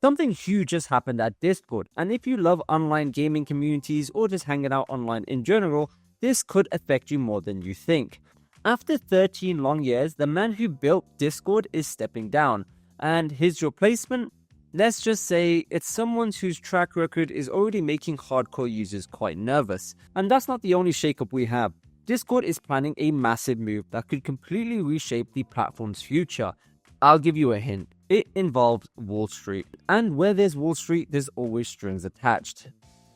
Something huge just happened at Discord, and if you love online gaming communities or just hanging out online in general, this could affect you more than you think. After 13 long years, the man who built Discord is stepping down, and his replacement, let's just say it's someone whose track record is already making hardcore users quite nervous. And that's not the only shakeup we have. Discord is planning a massive move that could completely reshape the platform's future. I'll give you a hint. It involves Wall Street. And where there's Wall Street, there's always strings attached.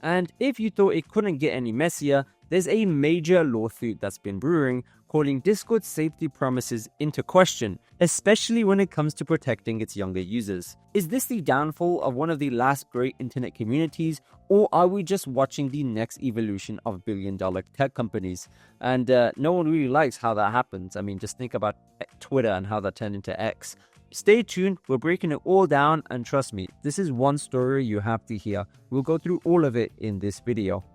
And if you thought it couldn't get any messier, there's a major lawsuit that's been brewing, calling Discord's safety promises into question, especially when it comes to protecting its younger users. Is this the downfall of one of the last great internet communities, or are we just watching the next evolution of billion-dollar tech companies? And no one really likes how that happens. I mean, just think about Twitter and how that turned into X. Stay tuned, we're breaking it all down, and trust me, this is one story you have to hear. We'll go through all of it in this video.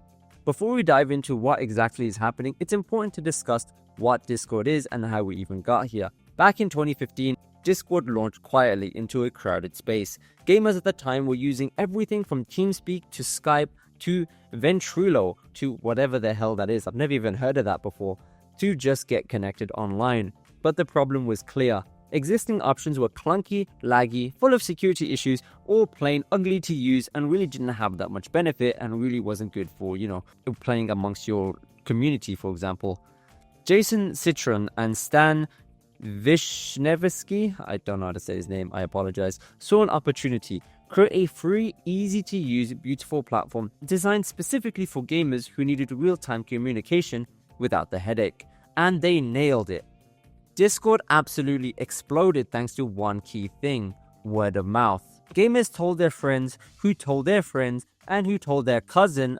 Before we dive into what exactly is happening, it's important to discuss what Discord is and how we even got here. Back in 2015, Discord launched quietly into a crowded space. Gamers at the time were using everything from TeamSpeak to Skype to Ventrilo to whatever the hell that is. I've never even heard of that before, to just get connected online. But the problem was clear. Existing options were clunky, laggy, full of security issues, or plain ugly to use and really didn't have that much benefit and really wasn't good for, playing amongst your community, for example. Jason Citron and Stan Vishnevsky, I don't know how to say his name, I apologize, saw an opportunity. Create a free, easy-to-use, beautiful platform designed specifically for gamers who needed real-time communication without the headache. And they nailed it. Discord absolutely exploded thanks to one key thing: word of mouth. Gamers told their friends, who told their friends, and who told their cousin.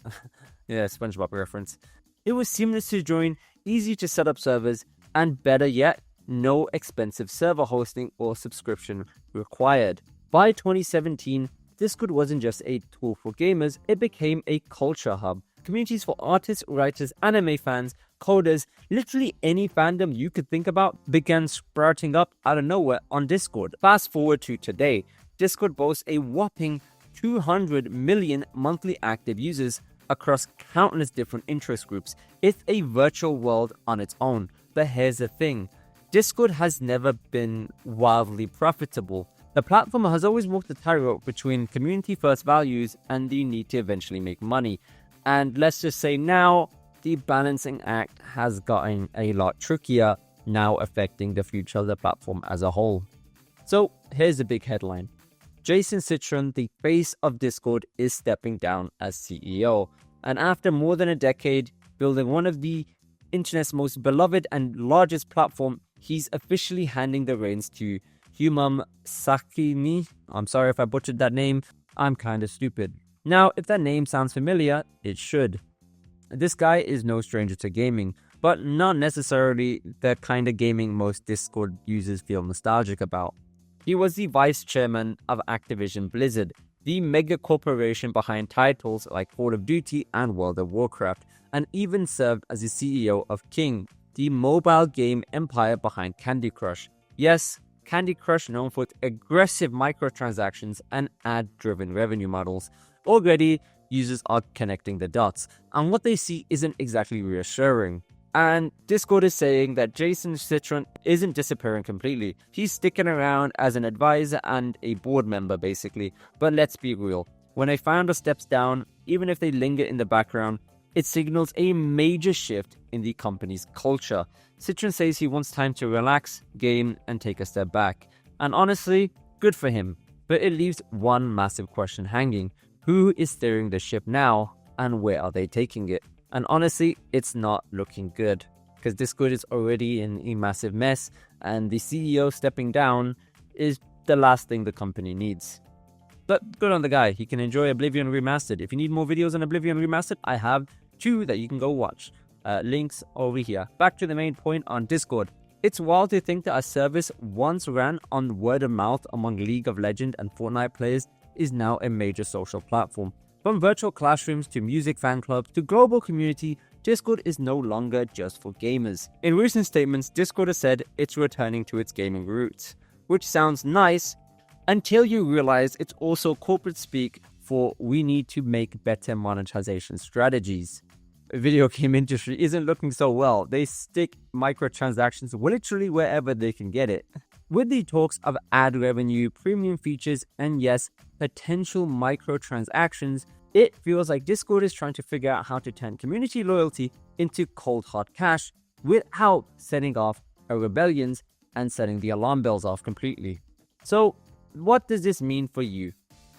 Yeah, SpongeBob reference. It was seamless to join, easy to set up servers, and better yet, no expensive server hosting or subscription required. By 2017, Discord wasn't just a tool for gamers, it became a culture hub. Communities for artists, writers, anime fans, coders, literally any fandom you could think about began sprouting up out of nowhere on Discord. Fast forward to today, Discord boasts a whopping 200 million monthly active users across countless different interest groups. It's a virtual world on its own. But here's the thing, Discord has never been wildly profitable. The platform has always walked the tightrope between community-first values and the need to eventually make money. And let's just say now, the balancing act has gotten a lot trickier, now affecting the future of the platform as a whole. So here's the big headline. Jason Citron, the face of Discord, is stepping down as CEO. And after more than a decade building one of the internet's most beloved and largest platform, he's officially handing the reins to Humam Sakimi. I'm sorry if I butchered that name. I'm kind of stupid. Now, if that name sounds familiar, it should. This guy is no stranger to gaming, but not necessarily the kind of gaming most Discord users feel nostalgic about. He was the vice chairman of Activision Blizzard, the mega corporation behind titles like Call of Duty and World of Warcraft, and even served as the CEO of King, the mobile game empire behind Candy Crush. Yes, Candy Crush, known for its aggressive microtransactions and ad-driven revenue models. Already, users are connecting the dots, and what they see isn't exactly reassuring. And Discord is saying that Jason Citron isn't disappearing completely. He's sticking around as an advisor and a board member, basically. But let's be real. When a founder steps down, even if they linger in the background, it signals a major shift in the company's culture. Citron says he wants time to relax, game, and take a step back. And honestly, good for him. But it leaves one massive question hanging. Who is steering the ship now, and where are they taking it? And honestly, it's not looking good, because Discord is already in a massive mess, and the CEO stepping down is the last thing the company needs. But good on the guy, he can enjoy Oblivion Remastered. If you need more videos on Oblivion Remastered, I have 2 that you can go watch. Links over here. Back to the main point on Discord. It's wild to think that a service once ran on word of mouth among League of Legends and Fortnite players is now a major social platform. From virtual classrooms to music fan clubs to global community, Discord is no longer just for gamers. In recent statements, Discord has said it's returning to its gaming roots, which sounds nice, until you realize it's also corporate speak for we need to make better monetization strategies. The video game industry isn't looking so well. They stick microtransactions literally wherever they can get it. With the talks of ad revenue, premium features, and yes, potential microtransactions, it feels like Discord is trying to figure out how to turn community loyalty into cold hard cash without setting off rebellions and setting the alarm bells off completely. So, what does this mean for you?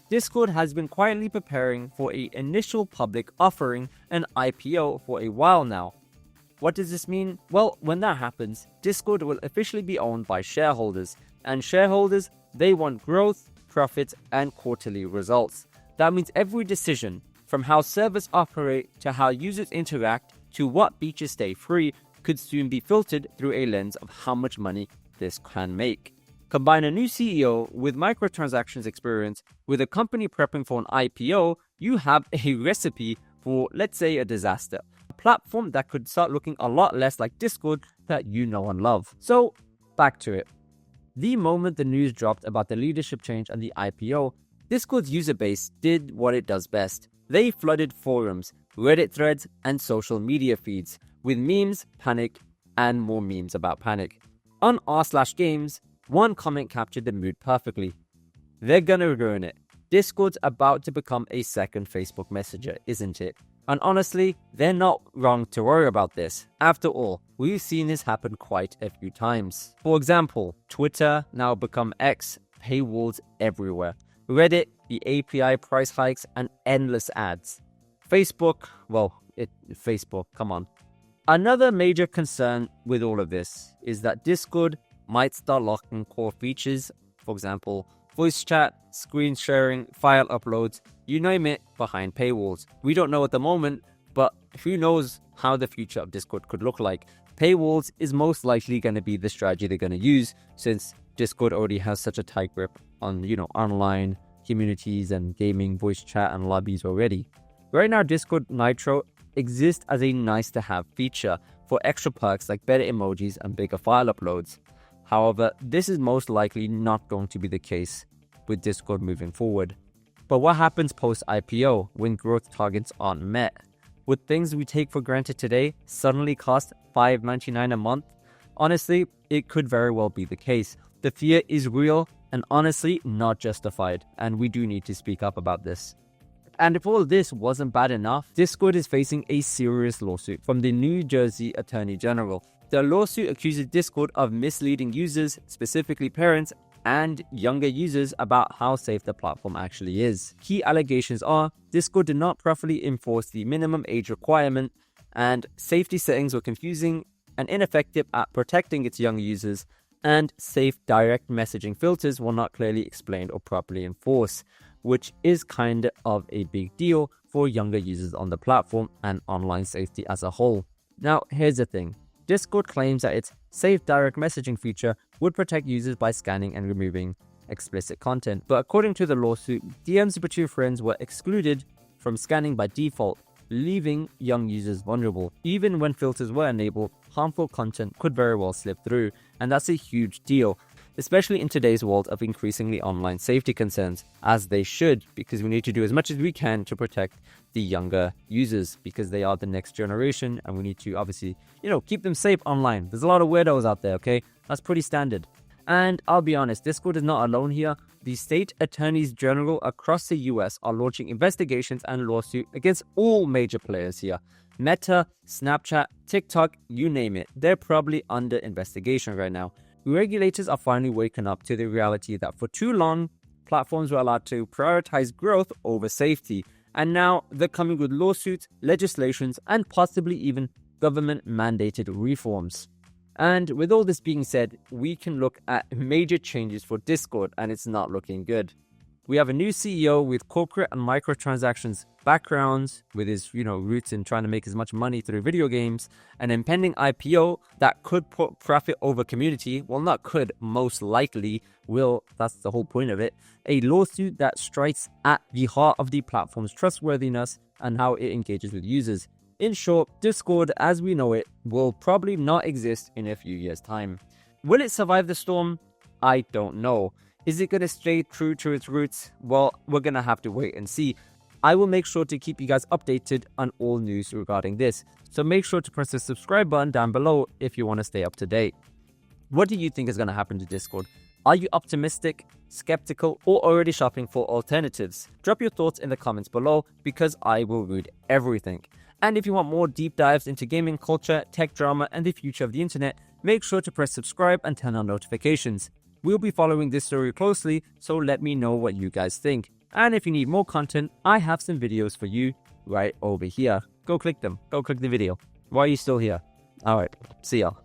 Discord has been quietly preparing for an initial public offering, an IPO, for a while now. What does this mean? Well, when that happens, Discord will officially be owned by shareholders, and shareholders, they want growth, profits, and quarterly results. That means every decision, from how servers operate to how users interact to what features stay free, could soon be filtered through a lens of how much money this can make. Combine a new CEO with microtransactions experience with a company prepping for an IPO, you have a recipe for, let's say, a disaster. A platform that could start looking a lot less like Discord that you know and love. So, back to it. The moment the news dropped about the leadership change and the IPO, Discord's user base did what it does best. They flooded forums, Reddit threads, and social media feeds with memes, panic, and more memes about panic. On r/games, one comment captured the mood perfectly. They're gonna ruin it. Discord's about to become a second Facebook Messenger, isn't it? And honestly, they're not wrong to worry about this. After all, we've seen this happen quite a few times. For example, Twitter now become X, paywalls everywhere. Reddit, the API price hikes, and endless ads. Facebook, Facebook, come on. Another major concern with all of this is that Discord might start locking core features, for example, voice chat, screen sharing, file uploads, you name it, behind paywalls. We don't know at the moment, but who knows how the future of Discord could look like. Paywalls is most likely going to be the strategy they're going to use, since Discord already has such a tight grip on, online communities and gaming, voice chat, and lobbies already. Right now, Discord Nitro exists as a nice-to-have feature for extra perks like better emojis and bigger file uploads. However, this is most likely not going to be the case with Discord moving forward. But what happens post-IPO when growth targets aren't met? Would things we take for granted today suddenly cost $5.99 a month? Honestly, it could very well be the case. The fear is real and honestly not justified, and we do need to speak up about this. And if all this wasn't bad enough, Discord is facing a serious lawsuit from the New Jersey Attorney General. The lawsuit accuses Discord of misleading users, specifically parents and younger users, about how safe the platform actually is. Key allegations are Discord did not properly enforce the minimum age requirement, and safety settings were confusing and ineffective at protecting its young users, and safe direct messaging filters were not clearly explained or properly enforced, which is kind of a big deal for younger users on the platform and online safety as a whole. Now, here's the thing. Discord claims that its safe direct messaging feature would protect users by scanning and removing explicit content. But according to the lawsuit, DMs between friends were excluded from scanning by default, leaving young users vulnerable. Even when filters were enabled, harmful content could very well slip through, and that's a huge deal, especially in today's world of increasingly online safety concerns, as they should, because we need to do as much as we can to protect the younger users, because they are the next generation, and we need to obviously, keep them safe online. There's a lot of weirdos out there, okay? That's pretty standard. And I'll be honest, Discord is not alone here. The state attorneys general across the US are launching investigations and lawsuits against all major players here. Meta, Snapchat, TikTok, you name it. They're probably under investigation right now. Regulators are finally waking up to the reality that for too long, platforms were allowed to prioritize growth over safety. And now they're coming with lawsuits, legislations, and possibly even government-mandated reforms. And with all this being said, we can look at major changes for Discord, and it's not looking good. We have a new CEO with corporate and microtransactions backgrounds, with his roots in trying to make as much money through video games, an impending IPO that could put profit over community. Well, not could, most likely will. That's the whole point of it. A lawsuit that strikes at the heart of the platform's trustworthiness and how it engages with users. In short, Discord as we know it will probably not exist in a few years' time. Will it survive the storm? I don't know. Is it going to stay true to its roots? Well, we're going to have to wait and see. I will make sure to keep you guys updated on all news regarding this. So make sure to press the subscribe button down below if you want to stay up to date. What do you think is going to happen to Discord? Are you optimistic, skeptical, or already shopping for alternatives? Drop your thoughts in the comments below because I will read everything. And if you want more deep dives into gaming culture, tech drama, and the future of the internet, make sure to press subscribe and turn on notifications. We'll be following this story closely, so let me know what you guys think. And if you need more content, I have some videos for you right over here. Go click them. Go click the video. Why are you still here? Alright, see y'all.